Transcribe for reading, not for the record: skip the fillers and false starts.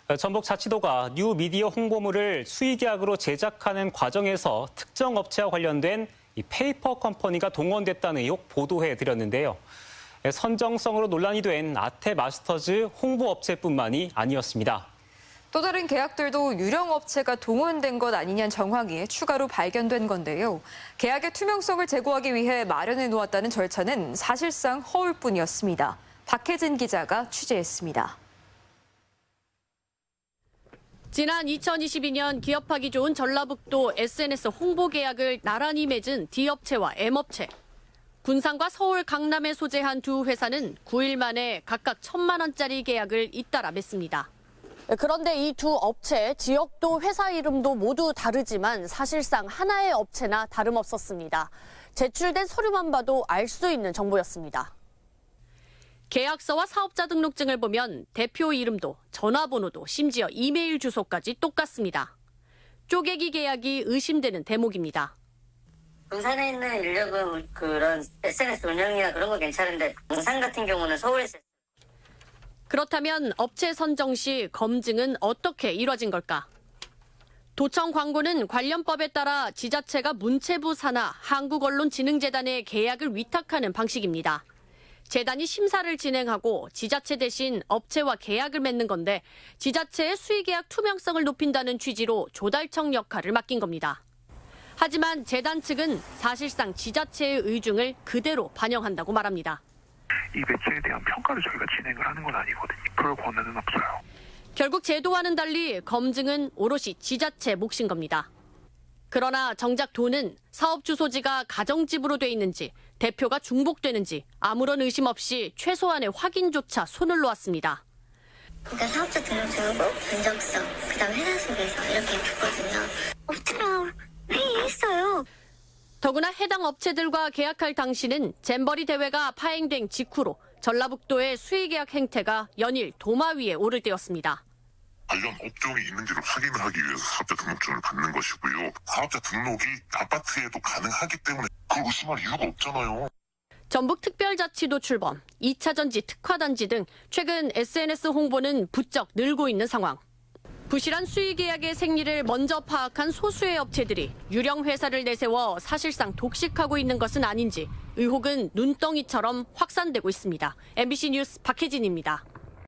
전북자치도가 뉴미디어 홍보물을 수의계약으로 제작하는 과정에서 특정 업체와 관련된 페이퍼 컴퍼니가 동원됐다는 의혹 보도해드렸는데요. 선정성으로 논란이 된 아태 마스터즈 홍보업체뿐만이 아니었습니다. 또 다른 계약들도 유령 업체가 동원된 것 아니냐는 정황이 추가로 발견된 건데요. 계약의 투명성을 제고하기 위해 마련해 놓았다는 절차는 사실상 허울뿐이었습니다. 박혜진 기자가 취재했습니다. 지난 2022년 기업하기 좋은 전라북도 SNS 홍보 계약을 나란히 맺은 D업체와 M업체. 군산과 서울, 강남에 소재한 두 회사는 9일 만에 각각 1,000만 원짜리 계약을 잇따라 맺습니다. 그런데 이 두 업체, 지역도 회사 이름도 모두 다르지만 사실상 하나의 업체나 다름없었습니다. 제출된 서류만 봐도 알 수 있는 정보였습니다. 계약서와 사업자 등록증을 보면 대표 이름도 전화번호도 심지어 이메일 주소까지 똑같습니다. 쪼개기 계약이 의심되는 대목입니다. 군산에 있는 인력은 그런 SNS 운영이나 그런 거 괜찮은데 군산 같은 경우는 서울에서. 그렇다면 업체 선정 시 검증은 어떻게 이뤄진 걸까? 도청 광고는 관련법에 따라 지자체가 문체부 산하 한국언론진흥재단에 계약을 위탁하는 방식입니다. 재단이 심사를 진행하고 지자체 대신 업체와 계약을 맺는 건데 지자체의 수의계약 투명성을 높인다는 취지로 조달청 역할을 맡긴 겁니다. 하지만 재단 측은 사실상 지자체의 의중을 그대로 반영한다고 말합니다. 이 매체에 대한 평가를 저희가 진행을 하는 건 아니거든요. 그럴 권한은 없어요. 결국 제도와는 달리 검증은 오롯이 지자체 몫인 겁니다. 그러나 정작 도는 사업 주소지가 가정집으로 돼 있는지 대표가 중복되는지 아무런 의심 없이 최소한의 확인조차 손을 놓았습니다. 그러니까 사업자 등록증하고 변정성, 그다음 회사 소개서 이렇게 봤거든요. 업체랑 회의했어요. 더구나 해당 업체들과 계약할 당시는 잼버리 대회가 파행된 직후로 전라북도의 수의계약 행태가 연일 도마 위에 오를 때였습니다. 관련 업종이 있는지를 확인을 하기 위해서 사업자 등록증을 받는 것이고요. 사업자 등록이 아파트에도 가능하기 때문에 그걸 의심할 이유가 없잖아요. 전북특별자치도 출범, 2차전지 특화단지 등 최근 SNS 홍보는 부쩍 늘고 있는 상황. 부실한 수의계약의 생리를 먼저 파악한 소수의 업체들이 유령 회사를 내세워 사실상 독식하고 있는 것은 아닌지 의혹은 눈덩이처럼 확산되고 있습니다. MBC 뉴스 박혜진입니다.